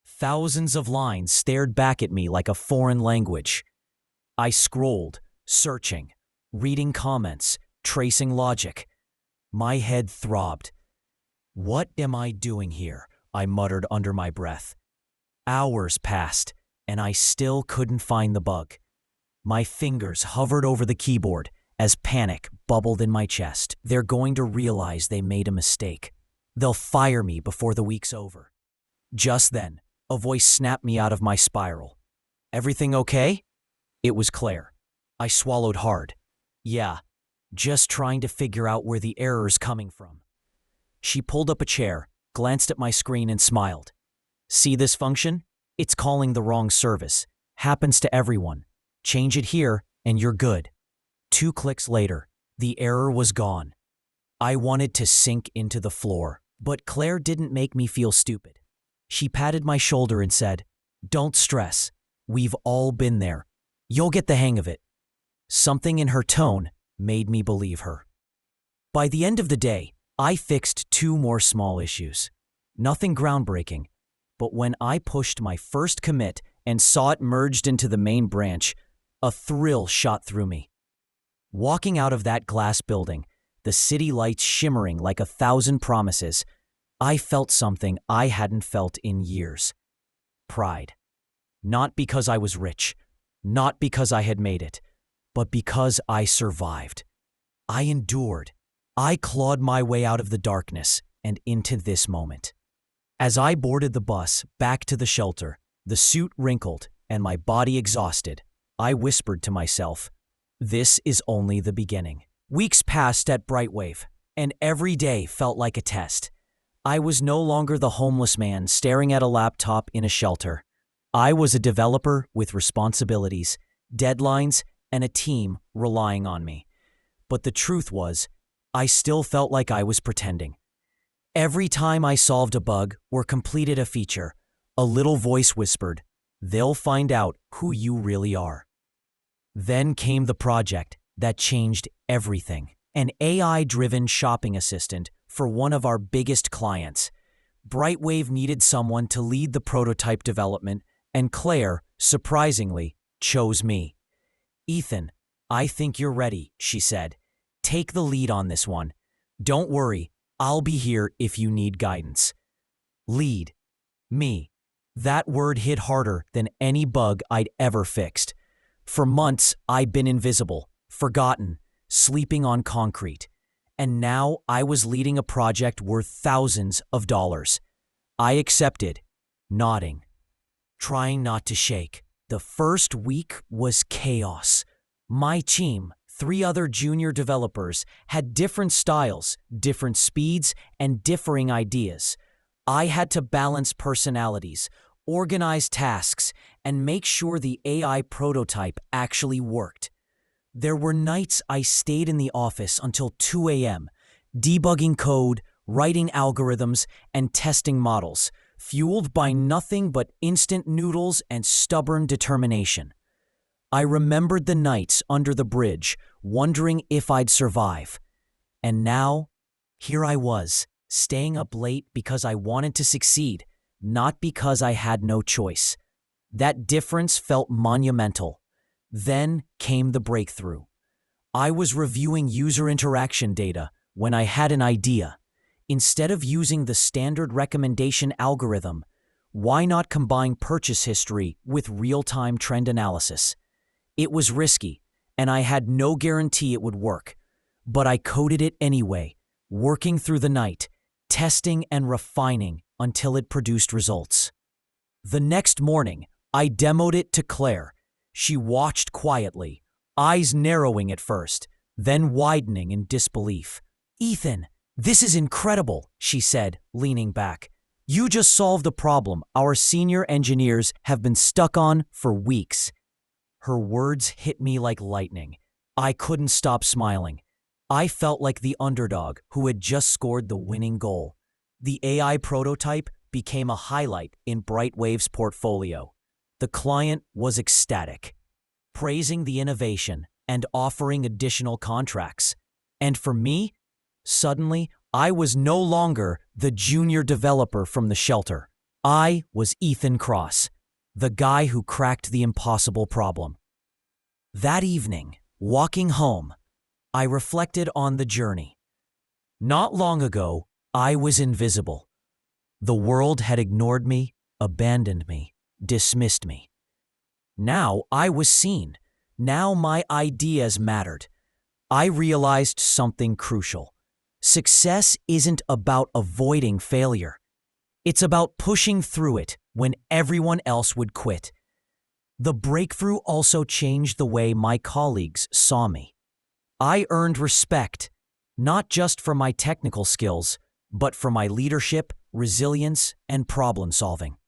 Thousands of lines stared back at me like a foreign language. I scrolled, searching, reading comments, tracing logic. My head throbbed. What am I doing here? I muttered under my breath. Hours passed, and I still couldn't find the bug. My fingers hovered over the keyboard as panic bubbled in my chest. They're going to realize they made a mistake. They'll fire me before the week's over. Just then, a voice snapped me out of my spiral. Everything okay? It was Claire. I swallowed hard. Yeah, just trying to figure out where the error's coming from. She pulled up a chair, glanced at my screen, and smiled. See this function? It's calling the wrong service. Happens to everyone. Change it here, and you're good. 2 clicks later, the error was gone. I wanted to sink into the floor, but Claire didn't make me feel stupid. She patted my shoulder and said, "Don't stress. We've all been there. You'll get the hang of it." Something in her tone made me believe her. By the end of the day, I fixed 2 more small issues. Nothing groundbreaking, but when I pushed my first commit and saw it merged into the main branch, a thrill shot through me. Walking out of that glass building, the city lights shimmering like 1,000 promises, I felt something I hadn't felt in years. Pride. Not because I was rich, not because I had made it, but because I survived. I endured. I clawed my way out of the darkness and into this moment. As I boarded the bus back to the shelter, the suit wrinkled and my body exhausted, I whispered to myself, this is only the beginning. Weeks passed at Brightwave, and every day felt like a test. I was no longer the homeless man staring at a laptop in a shelter. I was a developer with responsibilities, deadlines, and a team relying on me. But the truth was, I still felt like I was pretending. Every time I solved a bug or completed a feature, a little voice whispered, "They'll find out who you really are." Then came the project that changed everything. An AI-driven shopping assistant for one of our biggest clients. Brightwave needed someone to lead the prototype development, and Claire, surprisingly, chose me. "Ethan, I think you're ready," she said. "Take the lead on this one. Don't worry, I'll be here if you need guidance." Lead. Me. That word hit harder than any bug I'd ever fixed. For months, I'd been invisible, forgotten, sleeping on concrete. And now I was leading a project worth thousands of dollars. I accepted, nodding, trying not to shake. The first week was chaos. My team, 3 other junior developers, had different styles, different speeds, and differing ideas. I had to balance personalities, organize tasks, and make sure the AI prototype actually worked. There were nights I stayed in the office until 2 a.m., debugging code, writing algorithms, and testing models, fueled by nothing but instant noodles and stubborn determination. I remembered the nights under the bridge, wondering if I'd survive. And now, here I was, staying up late because I wanted to succeed, not because I had no choice. That difference felt monumental. Then came the breakthrough. I was reviewing user interaction data when I had an idea. Instead of using the standard recommendation algorithm, why not combine purchase history with real-time trend analysis? It was risky, and I had no guarantee it would work. But I coded it anyway, working through the night, testing and refining until it produced results. The next morning, I demoed it to Claire. She watched quietly, eyes narrowing at first, then widening in disbelief. "Ethan, this is incredible," she said, leaning back. "You just solved a problem our senior engineers have been stuck on for weeks." Her words hit me like lightning. I couldn't stop smiling. I felt like the underdog who had just scored the winning goal. The AI prototype became a highlight in Brightwave's portfolio. The client was ecstatic, praising the innovation and offering additional contracts. And for me, suddenly I was no longer the junior developer from the shelter. I was Ethan Cross, the guy who cracked the impossible problem. That evening, walking home, I reflected on the journey. Not long ago, I was invisible. The world had ignored me, abandoned me, dismissed me. Now I was seen. Now my ideas mattered. I realized something crucial. Success isn't about avoiding failure. It's about pushing through it when everyone else would quit. The breakthrough also changed the way my colleagues saw me. I earned respect, not just for my technical skills, but for my leadership, resilience, and problem solving.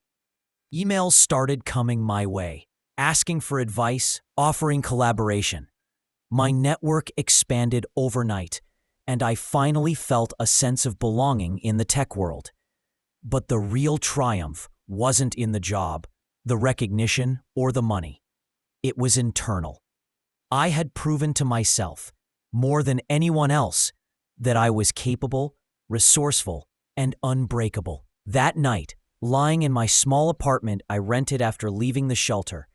Emails started coming my way, asking for advice, offering collaboration. My network expanded overnight, and I finally felt a sense of belonging in the tech world. But the real triumph wasn't in the job, the recognition, or the money. It was internal. I had proven to myself, more than anyone else, that I was capable, resourceful, and unbreakable. That night, lying in my small apartment I rented after leaving the shelter,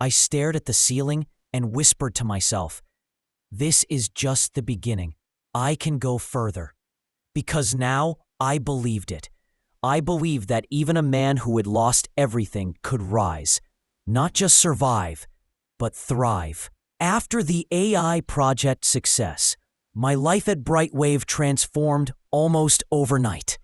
I stared at the ceiling and whispered to myself, "This is just the beginning. I can go further." Because now I believed it. I believed that even a man who had lost everything could rise, not just survive, but thrive. After the AI project success, my life at Brightwave transformed almost overnight.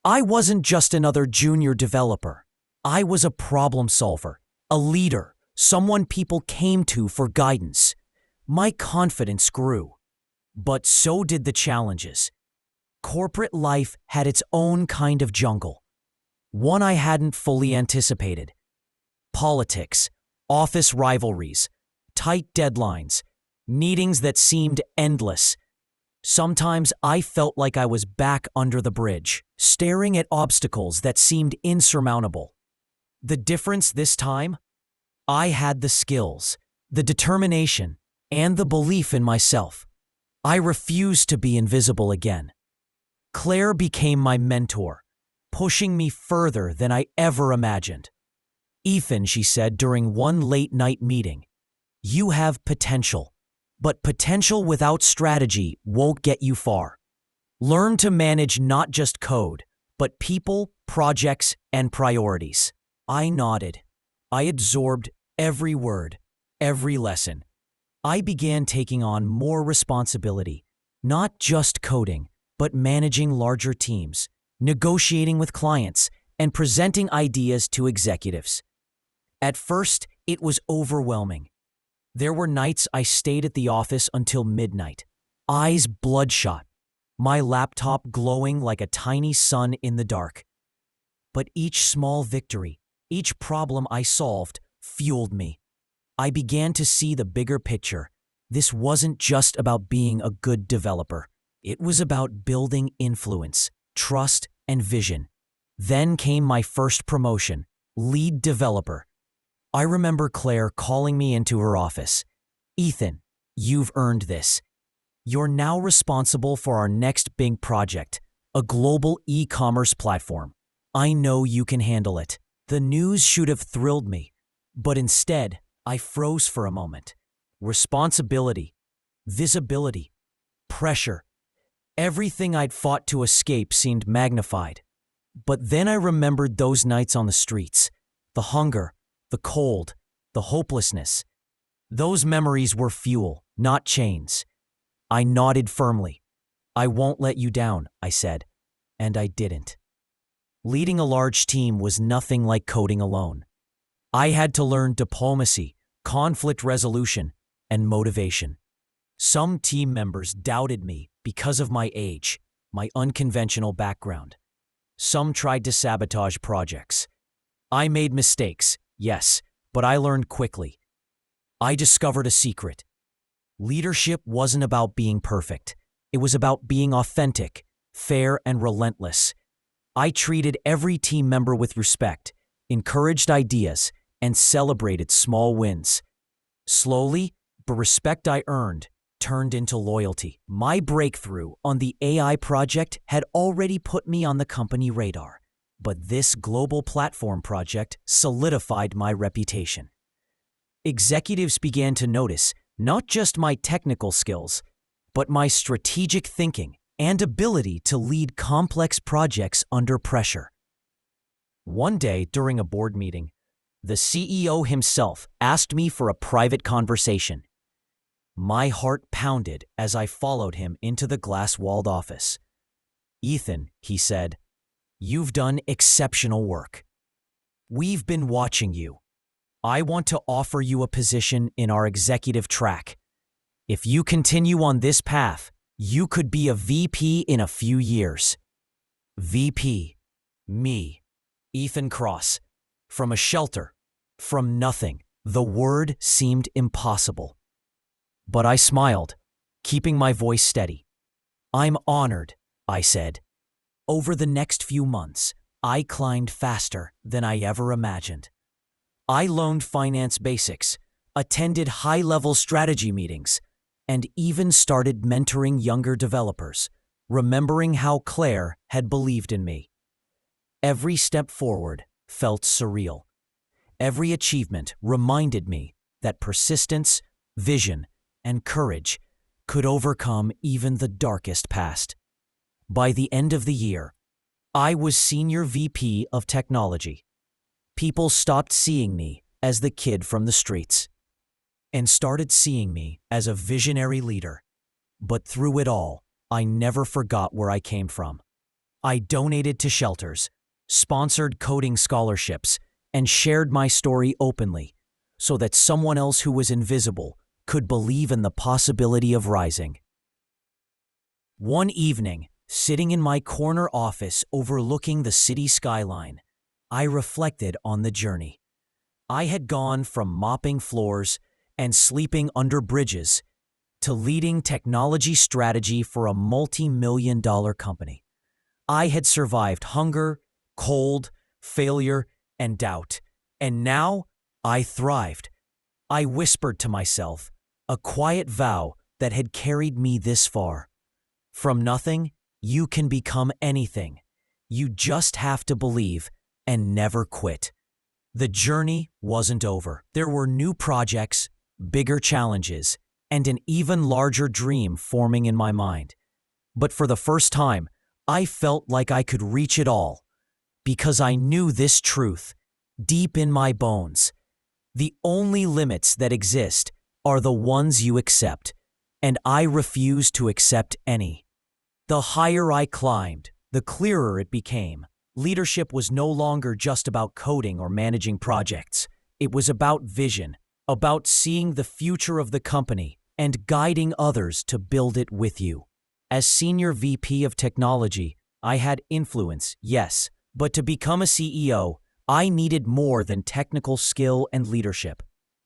I wasn't just another junior developer. I was a problem solver, a leader, someone people came to for guidance. My confidence grew. But so did the challenges. Corporate life had its own kind of jungle, one I hadn't fully anticipated. Politics, office rivalries, tight deadlines, meetings that seemed endless. Sometimes I felt like I was back under the bridge, staring at obstacles that seemed insurmountable. The difference this time? I had the skills, the determination, and the belief in myself. I refused to be invisible again. Claire became my mentor, pushing me further than I ever imagined. "Ethan," she said during one late-night meeting, "you have potential, but potential without strategy won't get you far. Learn to manage not just code, but people, projects, and priorities." I nodded. I absorbed every word, every lesson. I began taking on more responsibility, not just coding, but managing larger teams, negotiating with clients, and presenting ideas to executives. At first, it was overwhelming. There were nights I stayed at the office until midnight, eyes bloodshot, my laptop glowing like a tiny sun in the dark. But each small victory, each problem I solved, fueled me. I began to see the bigger picture. This wasn't just about being a good developer. It was about building influence, trust, and vision. Then came my first promotion, lead developer. I remember Claire calling me into her office. "Ethan, you've earned this. You're now responsible for our next big project, a global e-commerce platform. I know you can handle it." The news should have thrilled me, but instead, I froze for a moment. Responsibility, visibility, pressure. Everything I'd fought to escape seemed magnified. But then I remembered those nights on the streets, the hunger, the cold, the hopelessness. Those memories were fuel, not chains. I nodded firmly. "I won't let you down," I said, and I didn't. Leading a large team was nothing like coding alone. I had to learn diplomacy, conflict resolution, and motivation. Some team members doubted me because of my age, my unconventional background. Some tried to sabotage projects. I made mistakes, yes, but I learned quickly. I discovered a secret. Leadership wasn't about being perfect. It was about being authentic, fair, and relentless. I treated every team member with respect, encouraged ideas, and celebrated small wins. Slowly, the respect I earned turned into loyalty. My breakthrough on the AI project had already put me on the company radar, but this global platform project solidified my reputation. Executives began to notice not just my technical skills, but my strategic thinking and ability to lead complex projects under pressure. One day during a board meeting, the CEO himself asked me for a private conversation. My heart pounded as I followed him into the glass-walled office. "Ethan," he said, "you've done exceptional work. We've been watching you. I want to offer you a position in our executive track. If you continue on this path, you could be a VP in a few years." VP. Me. Ethan Cross. From a shelter. From nothing. The word seemed impossible. But I smiled, keeping my voice steady. "I'm honored," I said. Over the next few months, I climbed faster than I ever imagined. I learned finance basics, attended high-level strategy meetings, and even started mentoring younger developers, remembering how Claire had believed in me. Every step forward felt surreal. Every achievement reminded me that persistence, vision, and courage could overcome even the darkest past. By the end of the year, I was Senior VP of Technology. People stopped seeing me as the kid from the streets and started seeing me as a visionary leader. But through it all, I never forgot where I came from. I donated to shelters, sponsored coding scholarships, and shared my story openly so that someone else who was invisible could believe in the possibility of rising. One evening, sitting in my corner office overlooking the city skyline, I reflected on the journey. I had gone from mopping floors and sleeping under bridges to leading technology strategy for a multi-million-dollar company. I had survived hunger, cold, failure, and doubt, and now I thrived. I whispered to myself, a quiet vow that had carried me this far. From nothing, you can become anything. You just have to believe and never quit. The journey wasn't over. There were new projects, bigger challenges, and an even larger dream forming in my mind. But for the first time, I felt like I could reach it all, because I knew this truth deep in my bones. The only limits that exist are the ones you accept, and I refuse to accept any. The higher I climbed, the clearer it became. Leadership was no longer just about coding or managing projects. It was about vision, about seeing the future of the company and guiding others to build it with you. As Senior VP of Technology, I had influence, yes, but to become a CEO, I needed more than technical skill and leadership.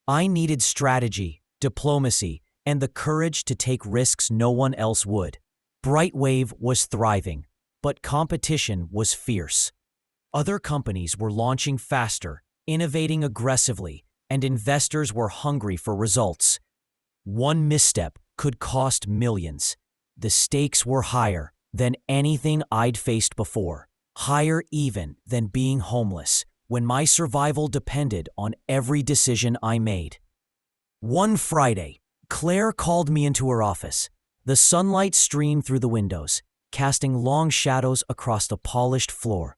I needed strategy, diplomacy, and the courage to take risks no one else would. Brightwave was thriving, but competition was fierce. Other companies were launching faster, innovating aggressively, and investors were hungry for results. One misstep could cost millions. The stakes were higher than anything I'd faced before, higher even than being homeless, when my survival depended on every decision I made. One Friday, Claire called me into her office. The sunlight streamed through the windows, casting long shadows across the polished floor.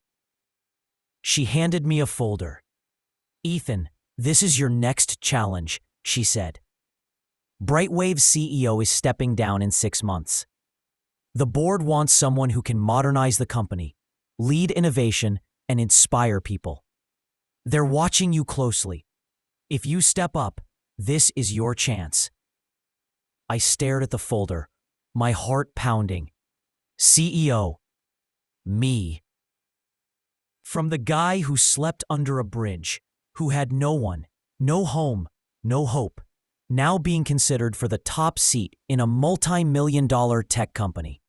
She handed me a folder. "Ethan, this is your next challenge," she said. Brightwave's CEO is stepping down in 6 months. The board wants someone who can modernize the company, lead innovation, and inspire people. They're watching you closely. If you step up, this is your chance. I stared at the folder, my heart pounding. CEO. Me. From the guy who slept under a bridge, who had no one, no home, no hope, now being considered for the top seat in a multi-million-dollar tech company.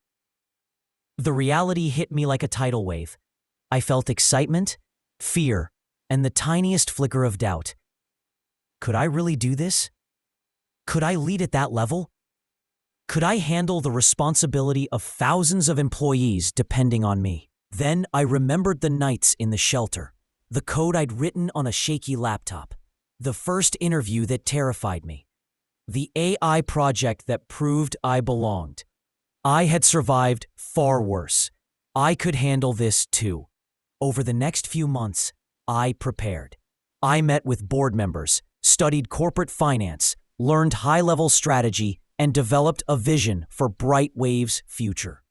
The reality hit me like a tidal wave. I felt excitement, fear, and the tiniest flicker of doubt. Could I really do this? Could I lead at that level? Could I handle the responsibility of thousands of employees depending on me? Then I remembered the nights in the shelter, the code I'd written on a shaky laptop, the first interview that terrified me, the AI project that proved I belonged. I had survived far worse. I could handle this too. Over the next few months, I prepared. I met with board members, studied corporate finance, learned high-level strategy, and developed a vision for Brightwave's future.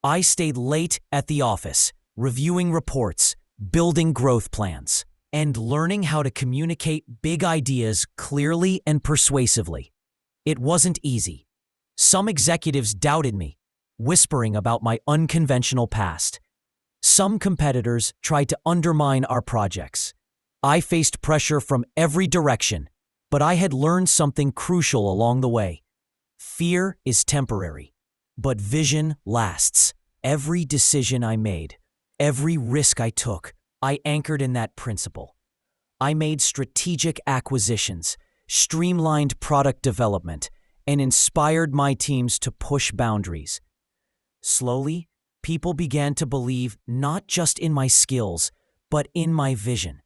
I stayed late at the office, reviewing reports, building growth plans, and learning how to communicate big ideas clearly and persuasively. It wasn't easy. Some executives doubted me, whispering about my unconventional past. Some competitors tried to undermine our projects. I faced pressure from every direction, but I had learned something crucial along the way. Fear is temporary, but vision lasts. Every decision I made, every risk I took, I anchored in that principle. I made strategic acquisitions, streamlined product development, and inspired my teams to push boundaries. Slowly, people began to believe not just in my skills, but in my vision.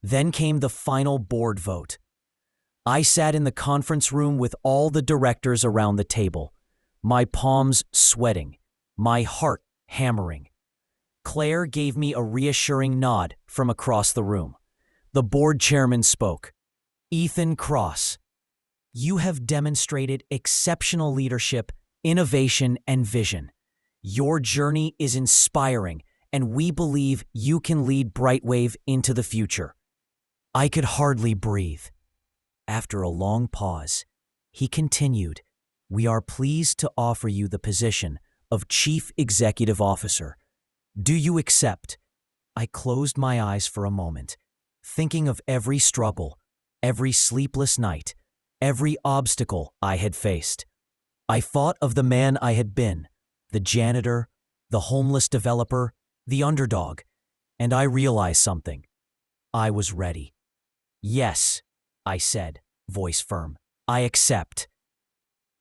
Then came the final board vote. I sat in the conference room with all the directors around the table, my palms sweating, my heart hammering. Claire gave me a reassuring nod from across the room. The board chairman spoke. "Ethan Cross, you have demonstrated exceptional leadership, innovation, and vision. Your journey is inspiring, and we believe you can lead Brightwave into the future." I could hardly breathe. After a long pause, he continued, "We are pleased to offer you the position of Chief Executive Officer. Do you accept?" I closed my eyes for a moment, thinking of every struggle, every sleepless night, every obstacle I had faced. I thought of the man I had been, the janitor, the homeless developer, the underdog, and I realized something. I was ready. "Yes," I said, voice firm, "I accept."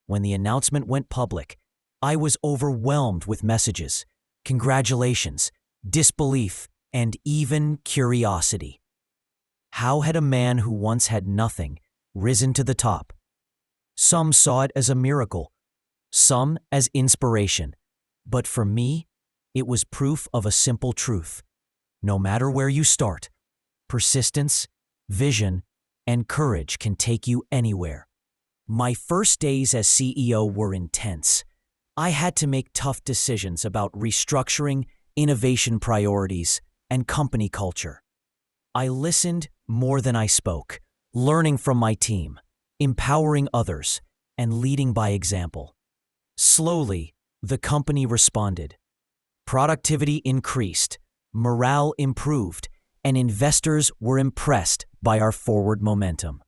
When the announcement went public, I was overwhelmed with messages, congratulations, disbelief, and even curiosity. How had a man who once had nothing risen to the top? Some saw it as a miracle, some as inspiration, but for me, it was proof of a simple truth. No matter where you start, persistence, vision, and courage can take you anywhere. My first days as CEO were intense. I had to make tough decisions about restructuring, innovation priorities, and company culture. I listened more than I spoke, learning from my team, empowering others, and leading by example. Slowly, the company responded. Productivity increased, morale improved, and investors were impressed by our forward momentum.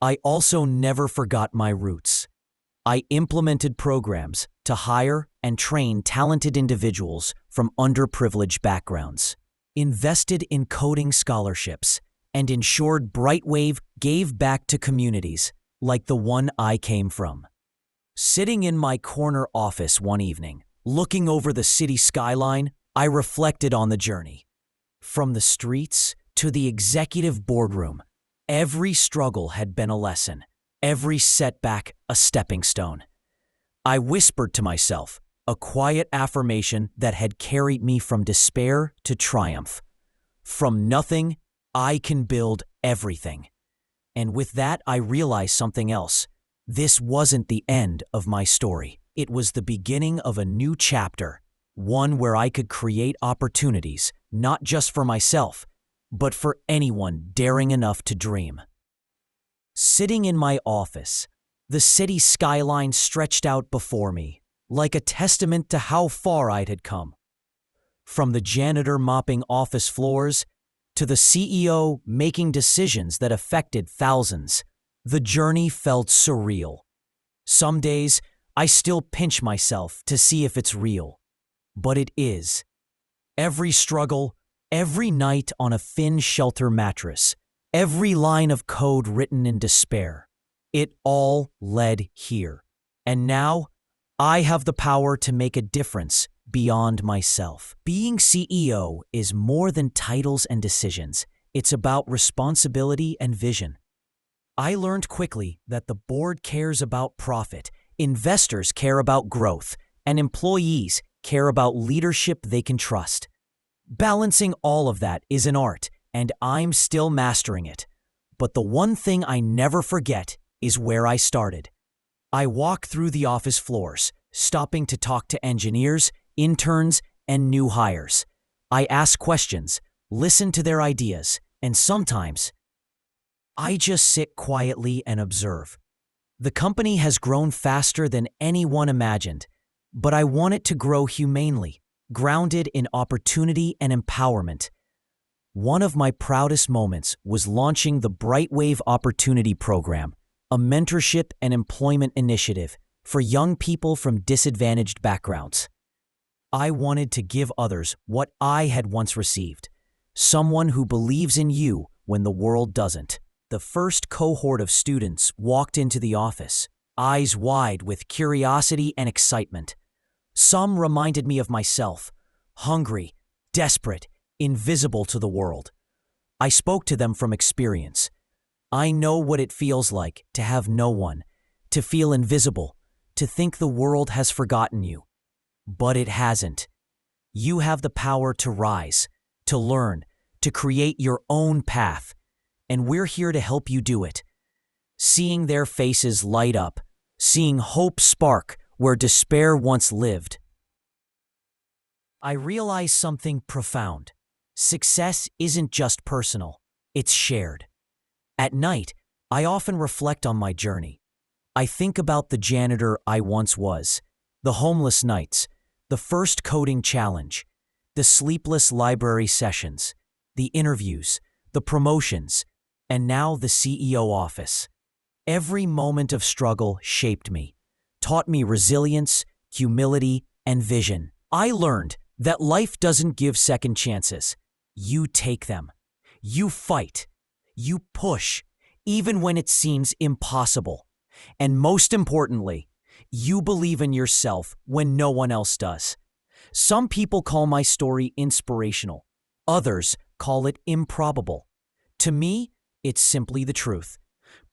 I also never forgot my roots. I implemented programs to hire and train talented individuals from underprivileged backgrounds, invested in coding scholarships, and ensured Brightwave gave back to communities like the one I came from. Sitting in my corner office one evening, looking over the city skyline, I reflected on the journey. From the streets to the executive boardroom, every struggle had been a lesson, every setback a stepping stone. I whispered to myself, a quiet affirmation that had carried me from despair to triumph. From nothing, I can build everything. And with that, I realized something else. This wasn't the end of my story. It was the beginning of a new chapter, one where I could create opportunities, not just for myself, but for anyone daring enough to dream. Sitting in my office, the city skyline stretched out before me, like a testament to how far I had come. From the janitor mopping office floors to the CEO making decisions that affected thousands, the journey felt surreal. Some days, I still pinch myself to see if it's real. But it is. Every struggle, every night on a thin shelter mattress, every line of code written in despair, it all led here. And now, I have the power to make a difference beyond myself. Being CEO is more than titles and decisions. It's about responsibility and vision. I learned quickly that the board cares about profit, investors care about growth, and employees care about leadership they can trust. Balancing all of that is an art, and I'm still mastering it. But the one thing I never forget is where I started. I walk through the office floors, stopping to talk to engineers, interns, and new hires. I ask questions, listen to their ideas, and sometimes I just sit quietly and observe. The company has grown faster than anyone imagined, but I want it to grow humanely, grounded in opportunity and empowerment. One of my proudest moments was launching the Brightwave Opportunity Program, a mentorship and employment initiative for young people from disadvantaged backgrounds. I wanted to give others what I had once received, someone who believes in you when the world doesn't. The first cohort of students walked into the office, eyes wide with curiosity and excitement. Some reminded me of myself, hungry, desperate, invisible to the world. I spoke to them from experience. I know what it feels like to have no one, to feel invisible, to think the world has forgotten you. But it hasn't. You have the power to rise, to learn, to create your own path, and we're here to help you do it. Seeing their faces light up, seeing hope spark where despair once lived, I realized something profound. Success isn't just personal, it's shared. At night, I often reflect on my journey. I think about the janitor I once was, the homeless nights, the first coding challenge, the sleepless library sessions, the interviews, the promotions, and now the CEO office. Every moment of struggle shaped me, taught me resilience, humility, and vision. I learned that life doesn't give second chances. You take them. You fight. You push, even when it seems impossible. And most importantly, you believe in yourself when no one else does. Some people call my story inspirational. Others call it improbable. To me, it's simply the truth.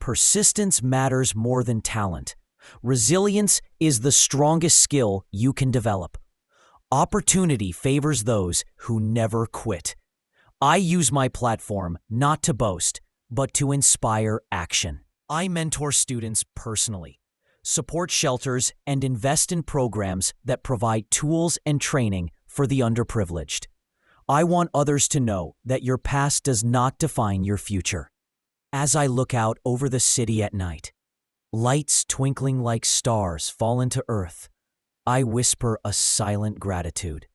Persistence matters more than talent. Resilience is the strongest skill you can develop. Opportunity favors those who never quit. I use my platform not to boast, but to inspire action. I mentor students personally, support shelters, and invest in programs that provide tools and training for the underprivileged. I want others to know that your past does not define your future. As I look out over the city at night, lights twinkling like stars fall into earth, I whisper a silent gratitude.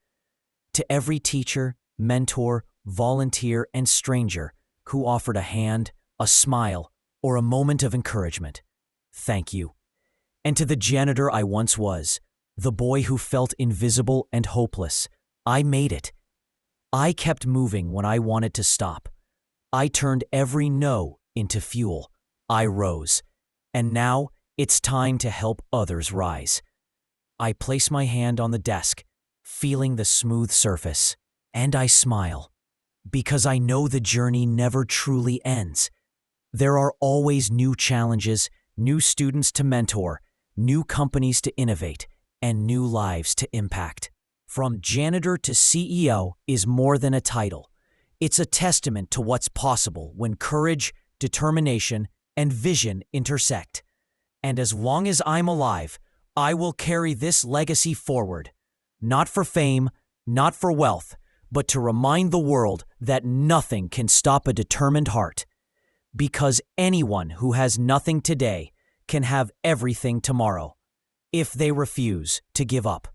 To every teacher, mentor, volunteer, and stranger who offered a hand, a smile, or a moment of encouragement, thank you. And to the janitor I once was, the boy who felt invisible and hopeless, I made it. I kept moving when I wanted to stop. I turned every no into fuel. I rose. And now it's time to help others rise. I place my hand on the desk, feeling the smooth surface, and I smile, because I know the journey never truly ends. There are always new challenges, new students to mentor, new companies to innovate, and new lives to impact. From janitor to CEO is more than a title. It's a testament to what's possible when courage, determination, and vision intersect. And as long as I'm alive, I will carry this legacy forward, not for fame, not for wealth, but to remind the world that nothing can stop a determined heart. Because anyone who has nothing today can have everything tomorrow, if they refuse to give up.